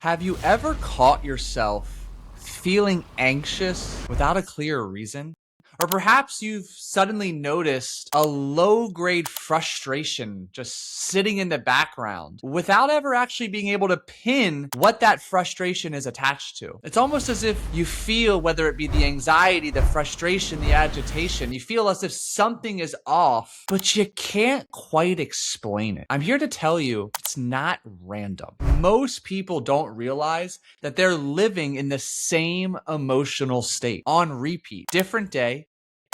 Have you ever caught yourself feeling anxious without a clear reason? Or perhaps you've suddenly noticed a low-grade frustration just sitting in the background without ever actually being able to pin what that frustration is attached to. It's almost as if you feel, whether it be the anxiety, the frustration, the agitation, you feel as if something is off, but you can't quite explain it. I'm here to tell you it's not random. Most people don't realize that they're living in the same emotional state on repeat. Different day,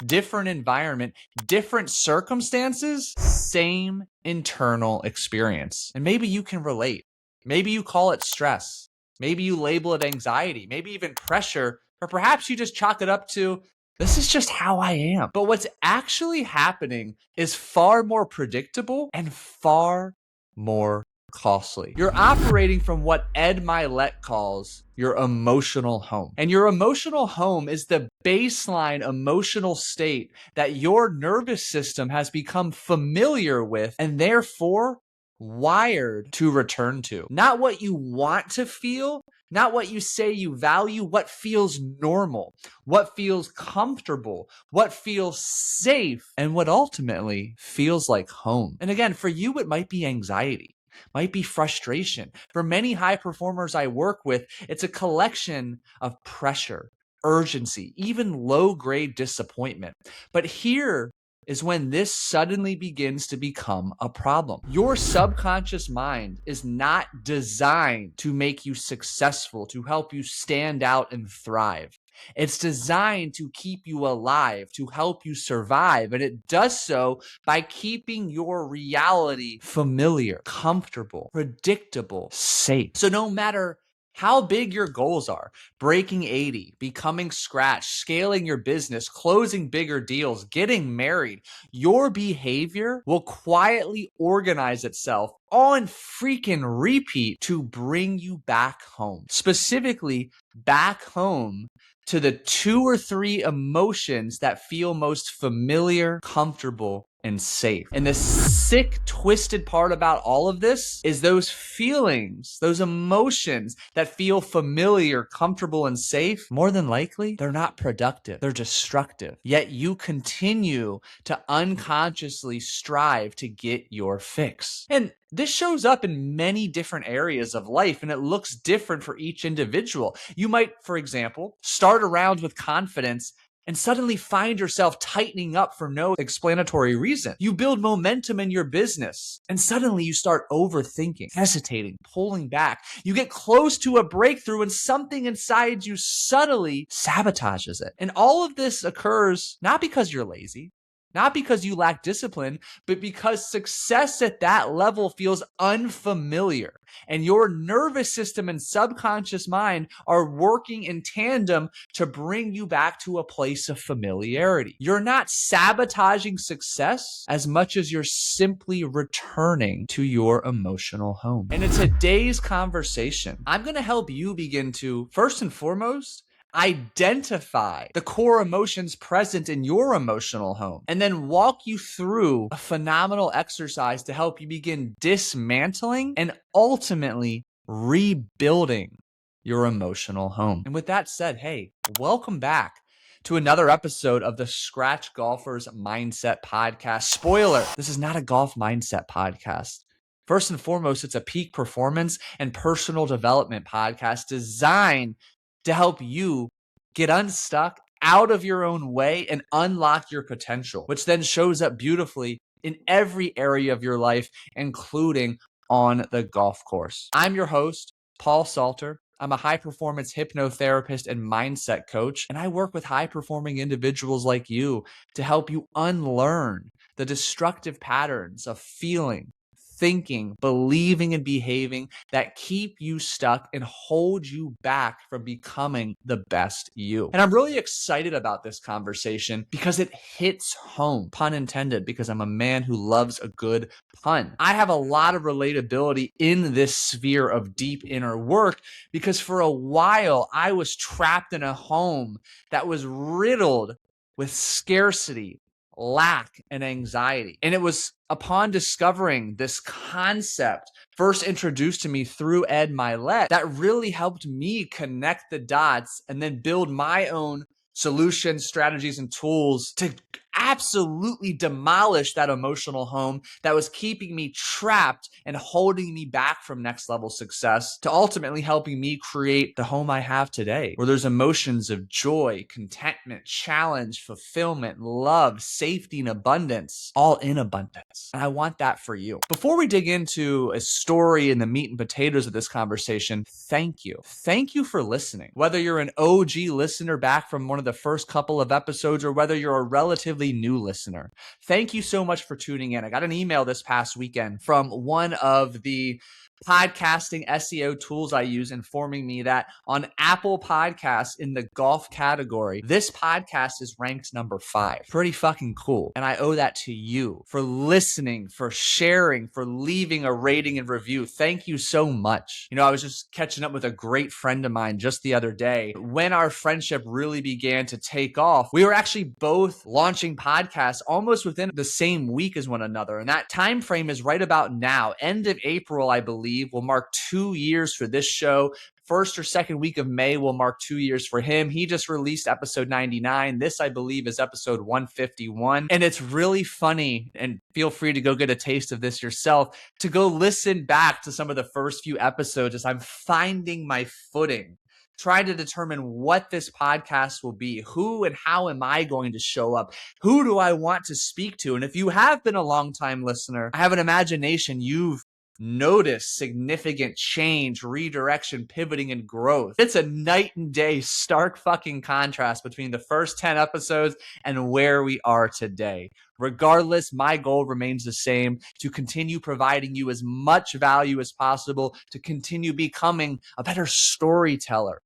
different environment, different circumstances, same internal experience. And maybe you can relate. Maybe you call it stress. Maybe you label it anxiety, maybe even pressure, or perhaps you just chalk it up to, this is just how I am. But what's actually happening is far more predictable and far more costly. You're operating from what Ed Milet calls your emotional home. And your emotional home is the baseline emotional state that your nervous system has become familiar with and therefore wired to return to. Not what you want to feel, not what you say you value, what feels normal, what feels comfortable, what feels safe, and what ultimately feels like home. And again, for you, it might be anxiety, might be frustration. For many high performers I work with, it's a collection of pressure, urgency, even low-grade disappointment. But here is when this suddenly begins to become a problem. Your subconscious mind is not designed to make you successful, to help you stand out and thrive. It's designed to keep you alive, to help you survive. And it does so by keeping your reality familiar, comfortable, predictable, safe. So no matter how big your goals are, breaking 80, becoming scratch, scaling your business, closing bigger deals, getting married, your behavior will quietly organize itself on freaking repeat to bring you back home. Specifically, back home to the 2 or 3 emotions that feel most familiar, comfortable, and safe. And the sick, twisted part about all of this is those feelings, those emotions that feel familiar, comfortable, and safe, more than likely, they're not productive. They're destructive. Yet you continue to unconsciously strive to get your fix. And this shows up in many different areas of life, and it looks different for each individual. You might, for example, start around with confidence and suddenly find yourself tightening up for no explanatory reason. You build momentum in your business, and suddenly you start overthinking, hesitating, pulling back. You get close to a breakthrough, and something inside you subtly sabotages it. And all of this occurs not because you're lazy, not because you lack discipline, but because success at that level feels unfamiliar. And your nervous system and subconscious mind are working in tandem to bring you back to a place of familiarity. You're not sabotaging success as much as you're simply returning to your emotional home. And in today's conversation, I'm going to help you begin to, first and foremost, identify the core emotions present in your emotional home, and then walk you through a phenomenal exercise to help you begin dismantling and ultimately rebuilding your emotional home. And with that said, hey, welcome back to another episode of the Scratch Golfer's Mindset Podcast. Spoiler, this is not a golf mindset podcast. First and foremost, it's a peak performance and personal development podcast designed to help you get unstuck, out of your own way, and unlock your potential, which then shows up beautifully in every area of your life, including on the golf course. I'm your host, Paul Salter. I'm a high-performance hypnotherapist and mindset coach, and I work with high-performing individuals like you to help you unlearn the destructive patterns of feeling, thinking, believing, and behaving that keep you stuck and hold you back from becoming the best you. And I'm really excited about this conversation because it hits home, pun intended, because I'm a man who loves a good pun. I have a lot of relatability in this sphere of deep inner work because for a while I was trapped in a home that was riddled with scarcity, lack, and anxiety. And it was upon discovering this concept, first introduced to me through Ed Milet, that really helped me connect the dots and then build my own solutions, strategies, and tools to absolutely demolish that emotional home that was keeping me trapped and holding me back from next level success, to ultimately helping me create the home I have today, where there's emotions of joy, contentment, challenge, fulfillment, love, safety, and abundance, all in abundance. And I want that for you. Before we dig into a story and the meat and potatoes of this conversation, thank you. Thank you for listening. Whether you're an OG listener back from one of the first couple of episodes, or whether you're a relatively new listener, thank you so much for tuning in. I got an email this past weekend from one of the podcasting SEO tools I use, informing me that on Apple Podcasts in the golf category, this podcast is ranked number 5. Pretty fucking cool. And I owe that to you for listening, for sharing, for leaving a rating and review. Thank you so much. You know, I was just catching up with a great friend of mine just the other day. When our friendship really began to take off, we were actually both launching podcasts almost within the same week as one another. And that time frame is right about now. End of April, I believe, will mark 2 years for this show. First or second week of May will mark 2 years for him. He just released episode 99. This, I believe, is episode 151. And it's really funny, and feel free to go get a taste of this yourself, to go listen back to some of the first few episodes as I'm finding my footing, trying to determine what this podcast will be. Who and how am I going to show up? Who do I want to speak to? And if you have been a long-time listener, I have an imagination you've noticed significant change, redirection, pivoting, and growth. It's a night and day, stark fucking contrast between the first 10 episodes and where we are today. Regardless, my goal remains the same: to continue providing you as much value as possible, to continue becoming a better storyteller,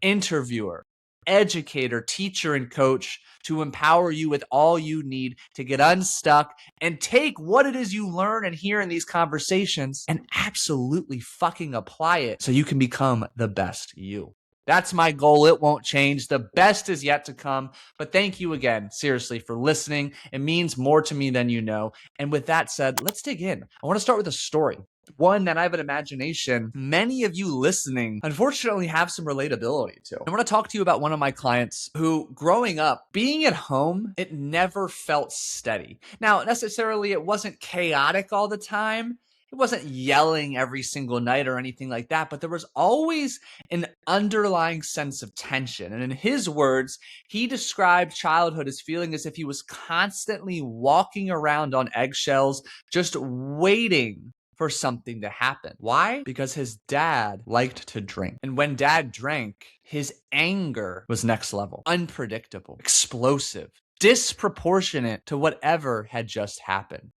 interviewer, educator, teacher, and coach, to empower you with all you need to get unstuck and take what it is you learn and hear in these conversations and absolutely fucking apply it so you can become the best you. That's my goal. It won't change. The best is yet to come. But thank you again, seriously, for listening. It means more to me than you know. And with that said, let's dig in. I want to start with a story. One that I have an imagination many of you listening unfortunately have some relatability to. I want to talk to you about one of my clients who, growing up, being at home, it never felt steady. Now, necessarily, it wasn't chaotic all the time. It wasn't yelling every single night or anything like that, but there was always an underlying sense of tension. And in his words, he described childhood as feeling as if he was constantly walking around on eggshells, just waiting for something to happen. Why? Because his dad liked to drink. And when dad drank, his anger was next level, unpredictable, explosive, disproportionate to whatever had just happened.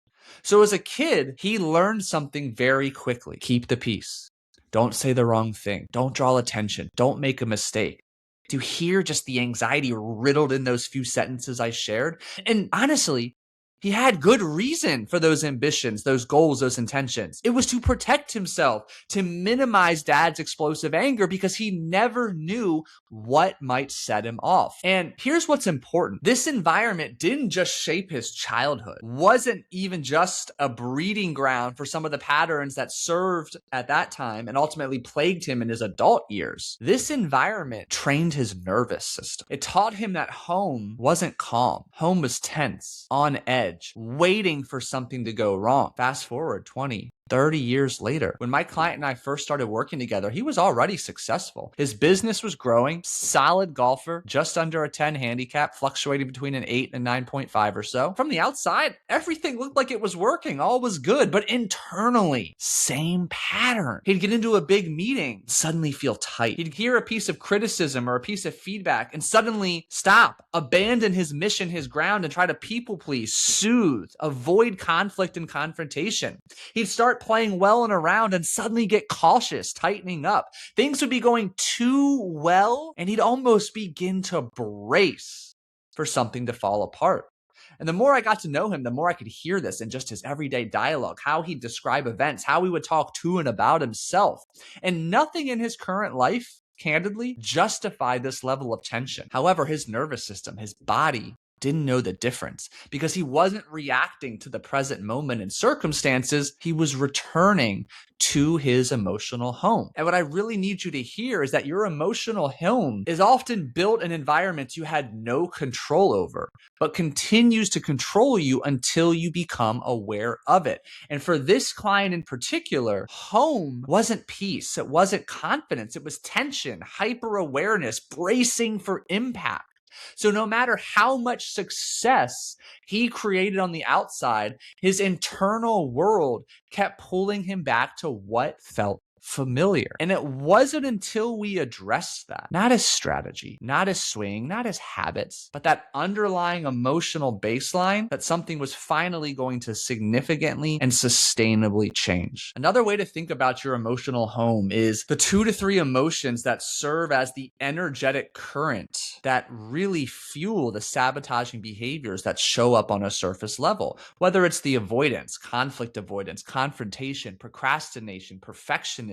So as a kid, he learned something very quickly. Keep the peace. Don't say the wrong thing. Don't draw attention. Don't make a mistake. To hear just the anxiety riddled in those few sentences I shared, and honestly, he had good reason for those ambitions, those goals, those intentions. It was to protect himself, to minimize dad's explosive anger, because he never knew what might set him off. And here's what's important. This environment didn't just shape his childhood, wasn't even just a breeding ground for some of the patterns that served at that time and ultimately plagued him in his adult years. This environment trained his nervous system. It taught him that home wasn't calm. Home was tense, on edge, waiting for something to go wrong. Fast forward 20, 30 years later, when my client and I first started working together, he was already successful. His business was growing, solid golfer, just under a 10 handicap, fluctuating between an 8 and 9.5 or so. From the outside, everything looked like it was working. All was good. But internally, same pattern. He'd get into a big meeting, suddenly feel tight. He'd hear a piece of criticism or a piece of feedback and suddenly stop, abandon his mission, his ground, and try to people please, soothe, avoid conflict and confrontation. He'd start playing well and around and suddenly get cautious, tightening up. Things would be going too well, and he'd almost begin to brace for something to fall apart. And the more I got to know him, the more I could hear this in just his everyday dialogue, how he'd describe events, how he would talk to and about himself. And nothing in his current life, candidly, justified this level of tension. However, his nervous system, his body, didn't know the difference because he wasn't reacting to the present moment and circumstances. He was returning to his emotional home. And what I really need you to hear is that your emotional home is often built in environments you had no control over, but continues to control you until you become aware of it. And for this client in particular, home wasn't peace. It wasn't confidence. It was tension, hyper awareness, bracing for impact. So no matter how much success he created on the outside, his internal world kept pulling him back to what felt familiar. And it wasn't until we addressed that, not as strategy, not as swing, not as habits, but that underlying emotional baseline, that something was finally going to significantly and sustainably change. Another way to think about your emotional home is the 2 to 3 emotions that serve as the energetic current that really fuel the sabotaging behaviors that show up on a surface level, whether it's the avoidance, confrontation, procrastination, perfectionism,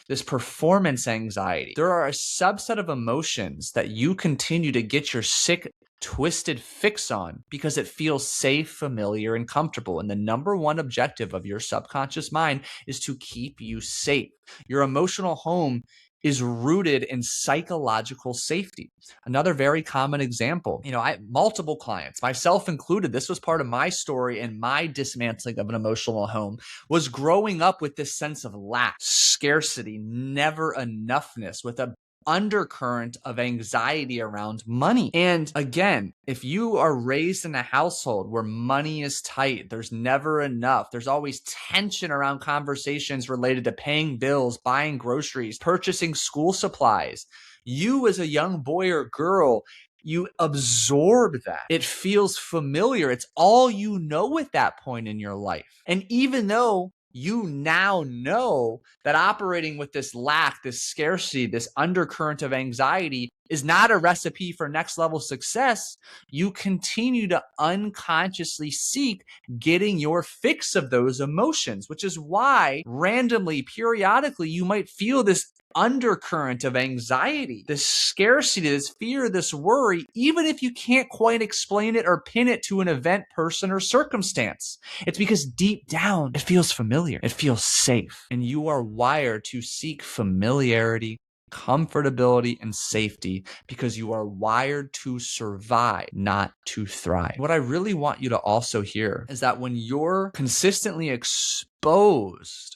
this performance anxiety. There are a subset of emotions that you continue to get your sick, twisted fix on because it feels safe, familiar, and comfortable. And the number one objective of your subconscious mind is to keep you safe. Your emotional home is rooted in psychological safety. Another very common example, multiple clients, myself included, this was part of my story and my dismantling of an emotional home, was growing up with this sense of lack, scarcity, never enoughness, with a undercurrent of anxiety around money. And again, if you are raised in a household where money is tight, there's never enough, there's always tension around conversations related to paying bills, buying groceries, purchasing school supplies, you as a young boy or girl, you absorb that. It feels familiar. It's all you know at that point in your life. And even though you now know that operating with this lack, this scarcity, this undercurrent of anxiety is not a recipe for next level success, you continue to unconsciously seek getting your fix of those emotions, which is why randomly, periodically, you might feel this undercurrent of anxiety, this scarcity, this fear, this worry, even if you can't quite explain it or pin it to an event, person, or circumstance. It's because deep down, it feels familiar. It feels safe. And you are wired to seek familiarity, comfortability, and safety because you are wired to survive, not to thrive. What I really want you to also hear is that when you're consistently exposed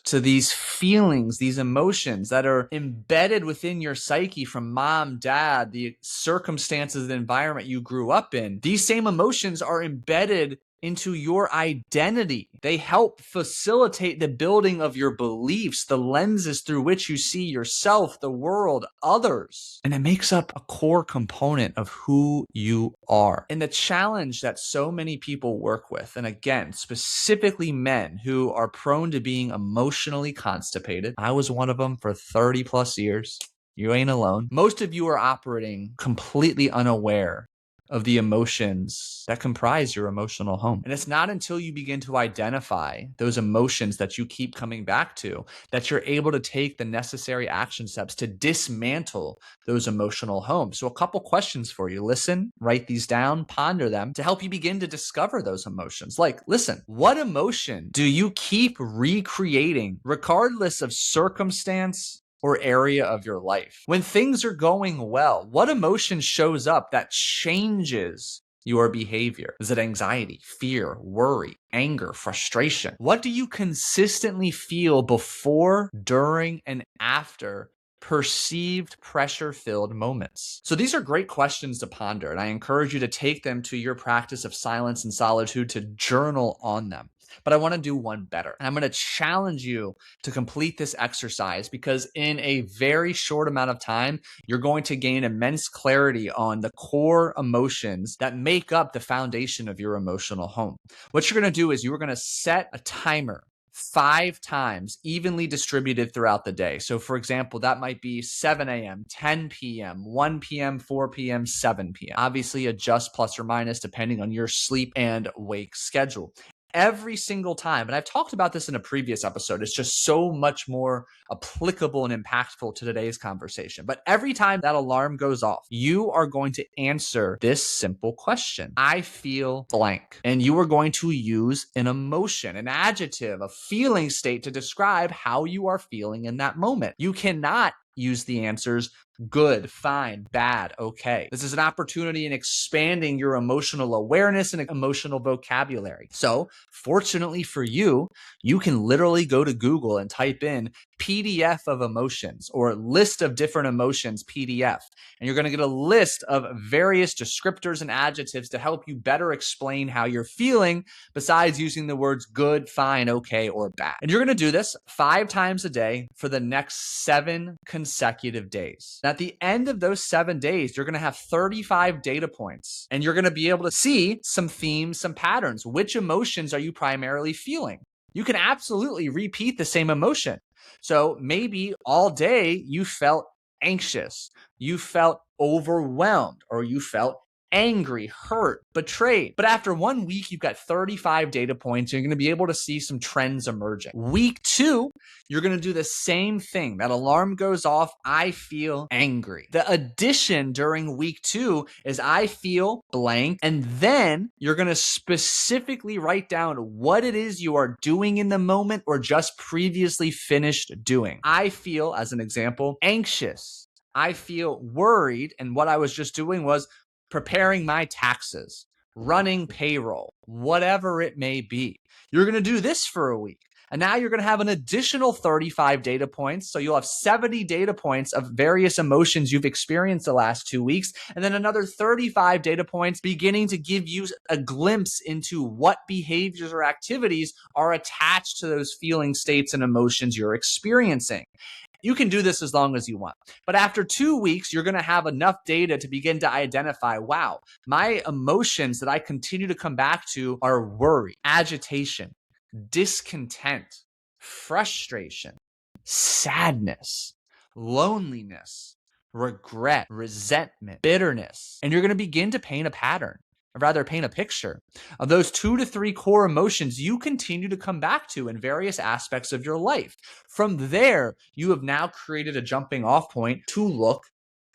to these feelings, these emotions that are embedded within your psyche from mom, dad, the circumstances, the environment you grew up in, these same emotions are embedded into your identity. They help facilitate the building of your beliefs, the lenses through which you see yourself, the world, others. And it makes up a core component of who you are. And the challenge that so many people work with, and again, specifically men who are prone to being emotionally constipated. I was one of them for 30 plus years. You ain't alone. Most of you are operating completely unaware of the emotions that comprise your emotional home. And it's not until you begin to identify those emotions that you keep coming back to that you're able to take the necessary action steps to dismantle those emotional homes. So a couple questions for you. Listen, write these down, ponder them to help you begin to discover those emotions. Like, listen, what emotion do you keep recreating regardless of circumstance or area of your life? When things are going well, what emotion shows up that changes your behavior? Is it anxiety, fear, worry, anger, frustration? What do you consistently feel before, during, and after perceived pressure-filled moments? So these are great questions to ponder, and I encourage you to take them to your practice of silence and solitude to journal on them. But I want to do one better. And I'm going to challenge you to complete this exercise because in a very short amount of time, you're going to gain immense clarity on the core emotions that make up the foundation of your emotional home. What you're going to do is you're going to set a timer 5 times evenly distributed throughout the day. So for example, that might be 7 a.m., 10 p.m., 1 p.m., 4 p.m., 7 p.m. Obviously adjust plus or minus depending on your sleep and wake schedule. every single time, and I've talked about this in a previous episode, it's just so much more applicable and impactful to today's conversation. But every time that alarm goes off, you are going to answer this simple question: I feel blank. And you are going to use an emotion, an adjective, a feeling state to describe how you are feeling in that moment. You cannot use the answers good, fine, bad, okay. This is an opportunity in expanding your emotional awareness and emotional vocabulary. So, fortunately for you, you can literally go to Google and type in PDF of emotions or list of different emotions PDF. And you're going to get a list of various descriptors and adjectives to help you better explain how you're feeling besides using the words good, fine, okay, or bad. And you're going to do this 5 times a day for the next 7 consecutive days. At the end of those 7 days, you're going to have 35 data points, and you're going to be able to see some themes, some patterns. Which emotions are you primarily feeling? You can absolutely repeat the same emotion. So maybe all day you felt anxious, you felt overwhelmed, or you felt angry, hurt, betrayed. But after 1 week, you've got 35 data points. And you're going to be able to see some trends emerging. Week 2, you're going to do the same thing. That alarm goes off. I feel angry. The addition during week 2 is I feel blank. And then you're going to specifically write down what it is you are doing in the moment or just previously finished doing. I feel, as an example, anxious. I feel worried. And what I was just doing was preparing my taxes, running payroll, whatever it may be. You're going to do this for a week. And now you're going to have an additional 35 data points. So you'll have 70 data points of various emotions you've experienced the last 2 weeks. And then another 35 data points beginning to give you a glimpse into what behaviors or activities are attached to those feeling states and emotions you're experiencing. You can do this as long as you want. But after 2 weeks, you're going to have enough data to begin to identify, wow, my emotions that I continue to come back to are worry, agitation, discontent, frustration, sadness, loneliness, regret, resentment, bitterness. And you're going to begin to paint a pattern, or rather paint a picture of those 2 to 3 core emotions you continue to come back to in various aspects of your life. From there, you have now created a jumping off point to look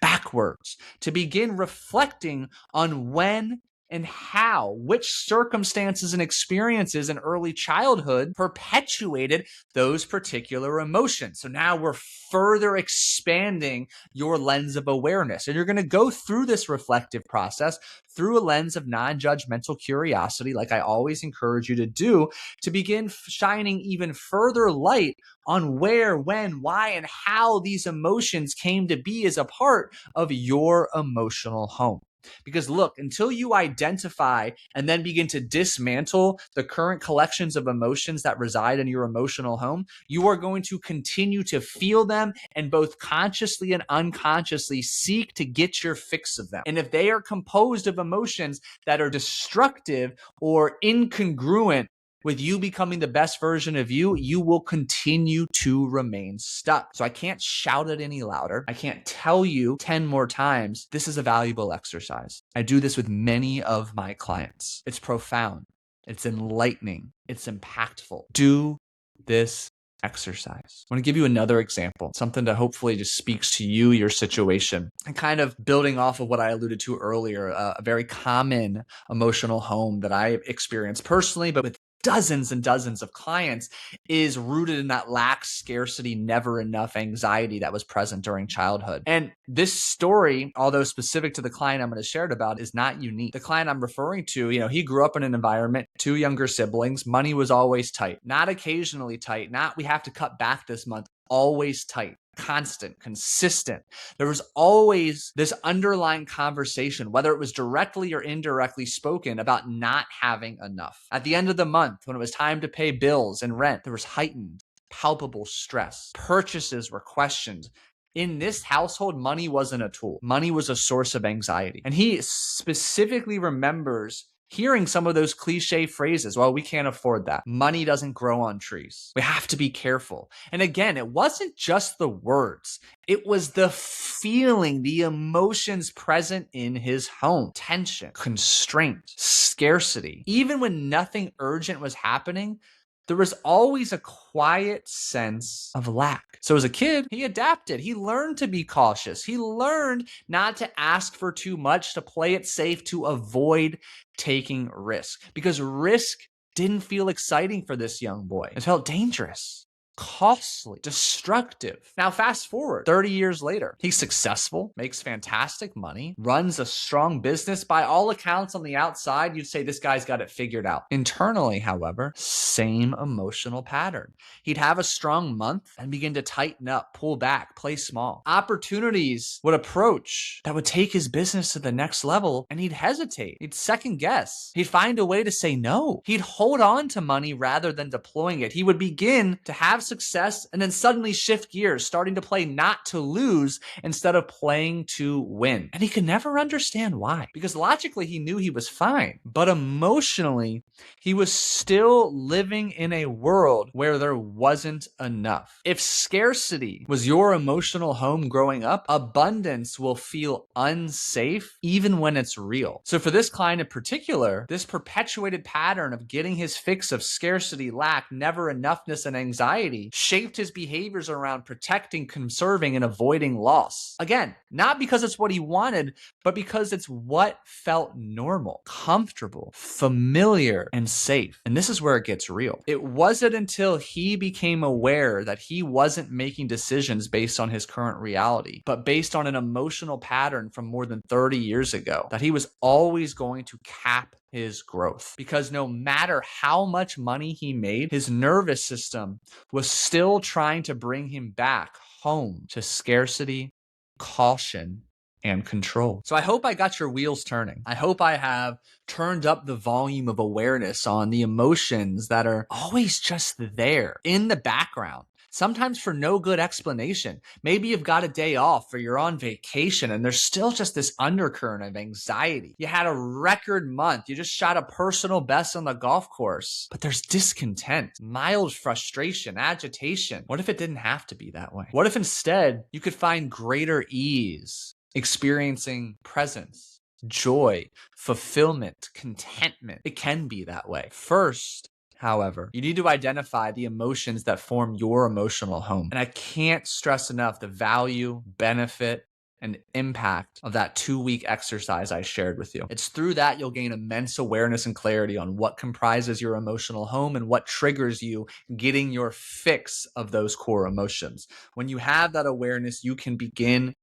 backwards, to begin reflecting on when and how, which circumstances and experiences in early childhood perpetuated those particular emotions. So now we're further expanding your lens of awareness. And you're going to go through this reflective process through a lens of non-judgmental curiosity, like I always encourage you to do, to begin shining even further light on where, when, why, and how these emotions came to be as a part of your emotional home. Because look, until you identify and then begin to dismantle the current collections of emotions that reside in your emotional home, you are going to continue to feel them and both consciously and unconsciously seek to get your fix of them. And if they are composed of emotions that are destructive or incongruent with you becoming the best version of you, you will continue to remain stuck. So I can't shout it any louder. I can't tell you 10 more times, this is a valuable exercise. I do this with many of my clients. It's profound. It's enlightening. It's impactful. Do this exercise. I want to give you another example, something that hopefully just speaks to you, your situation, and kind of building off of what I alluded to earlier, a very common emotional home that I experienced personally, but with dozens and dozens of clients, is rooted in that lack, scarcity, never enough anxiety that was present during childhood. And this story, although specific to the client I'm going to share it about, is not unique. The client I'm referring to, he grew up in an environment, 2 younger siblings, money was always tight, not occasionally tight, not we have to cut back this month, always tight. Constant, consistent. There was always this underlying conversation, whether it was directly or indirectly spoken, about not having enough. At the end of the month, when it was time to pay bills and rent, there was heightened, palpable stress. Purchases were questioned. In this household, money wasn't a tool. Money was a source of anxiety. And he specifically remembers hearing some of those cliche phrases. Well, we can't afford that. Money doesn't grow on trees. We have to be careful. And again, it wasn't just the words. It was the feeling, the emotions present in his home. Tension, constraint, scarcity. Even when nothing urgent was happening, there was always a quiet sense of lack. So as a kid, he adapted. He learned to be cautious. He learned not to ask for too much, to play it safe, to avoid taking risk. Because risk didn't feel exciting for this young boy. It felt dangerous, costly, destructive. Now, fast forward 30 years later, he's successful, makes fantastic money, runs a strong business. By all accounts on the outside, you'd say this guy's got it figured out. Internally, however, same emotional pattern. He'd have a strong month and begin to tighten up, pull back, play small. Opportunities would approach that would take his business to the next level, and he'd hesitate. He'd second guess. He'd find a way to say no. He'd hold on to money rather than deploying it. He would begin to have success and then suddenly shift gears, starting to play not to lose instead of playing to win. And he could never understand why, because logically he knew he was fine, but emotionally he was still living in a world where there wasn't enough. If scarcity was your emotional home growing up, abundance will feel unsafe even when it's real. So for this client in particular, this perpetuated pattern of getting his fix of scarcity, lack, never enoughness, and anxiety shaped his behaviors around protecting, conserving, and avoiding loss. Again, not because it's what he wanted, but because it's what felt normal, comfortable, familiar, and safe. And this is where it gets real. It wasn't until he became aware that he wasn't making decisions based on his current reality, but based on an emotional pattern from more than 30 years ago, that he was always going to cap his growth. Because no matter how much money he made, his nervous system was still trying to bring him back home to scarcity, caution, and control. So I hope I got your wheels turning. I hope I have turned up the volume of awareness on the emotions that are always just there in the background. Sometimes for no good explanation. Maybe you've got a day off or you're on vacation and there's still just this undercurrent of anxiety. You had a record month. You just shot a personal best on the golf course, but there's discontent, mild frustration, agitation. What if it didn't have to be that way? What if instead you could find greater ease, experiencing presence, joy, fulfillment, contentment? It can be that way. First, however, you need to identify the emotions that form your emotional home. And I can't stress enough the value, benefit, and impact of that 2-week exercise I shared with you. It's through that you'll gain immense awareness and clarity on what comprises your emotional home and what triggers you getting your fix of those core emotions. When you have that awareness, you can begin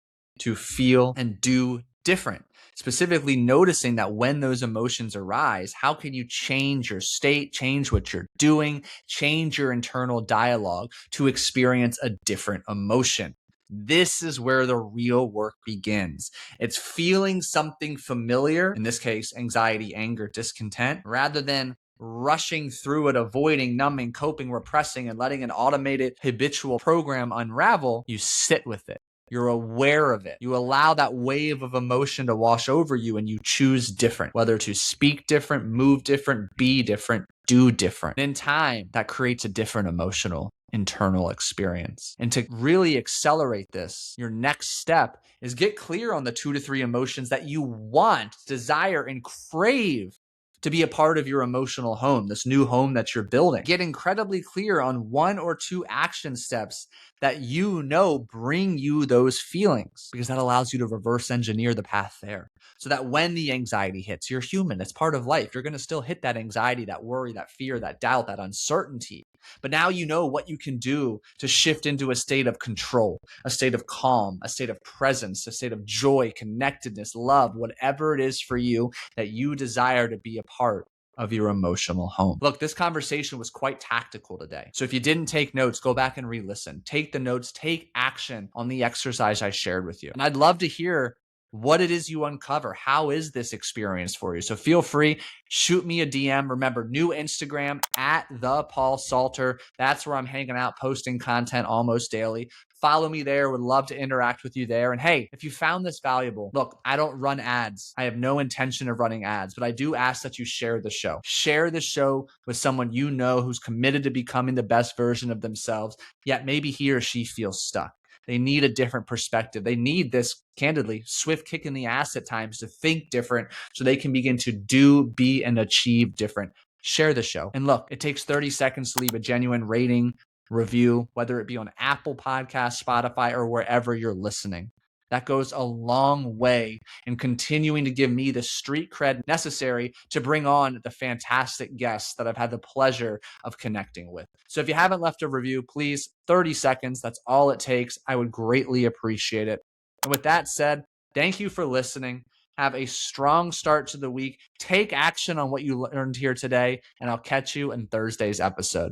to feel and do different. Specifically noticing that when those emotions arise, how can you change your state, change what you're doing, change your internal dialogue to experience a different emotion? This is where the real work begins. It's feeling something familiar, in this case, anxiety, anger, discontent, rather than rushing through it, avoiding, numbing, coping, repressing, and letting an automated habitual program unravel. You sit with it. You're aware of it. You allow that wave of emotion to wash over you and you choose different, whether to speak different, move different, be different, do different. In time, that creates a different emotional internal experience. And to really accelerate this, your next step is get clear on the 2 to 3 emotions that you want, desire, and crave to be a part of your emotional home, this new home that you're building. Get incredibly clear on 1 or 2 action steps that you know bring you those feelings, because that allows you to reverse engineer the path there. So that when the anxiety hits, you're human, it's part of life. You're going to still hit that anxiety, that worry, that fear, that doubt, that uncertainty. But now you know what you can do to shift into a state of control, a state of calm, a state of presence, a state of joy, connectedness, love, whatever it is for you that you desire to be a part of your emotional home. Look, this conversation was quite tactical today. So if you didn't take notes, go back and re-listen. Take the notes, take action on the exercise I shared with you. And I'd love to hear what it is you uncover. How is this experience for you? So feel free, shoot me a DM. Remember, new Instagram at the Paul Salter. That's where I'm hanging out, posting content almost daily. Follow me there. Would love to interact with you there. And hey, if you found this valuable, look, I don't run ads. I have no intention of running ads, but I do ask that you share the show. Share the show with someone you know who's committed to becoming the best version of themselves, yet maybe he or she feels stuck. They need a different perspective. They need this, candidly, swift kick in the ass at times to think different so they can begin to do, be, and achieve different. Share the show. And look, it takes 30 seconds to leave a genuine rating, review, whether it be on Apple Podcasts, Spotify, or wherever you're listening. That goes a long way in continuing to give me the street cred necessary to bring on the fantastic guests that I've had the pleasure of connecting with. So if you haven't left a review, please, 30 seconds, that's all it takes. I would greatly appreciate it. And with that said, thank you for listening. Have a strong start to the week. Take action on what you learned here today, and I'll catch you in Thursday's episode.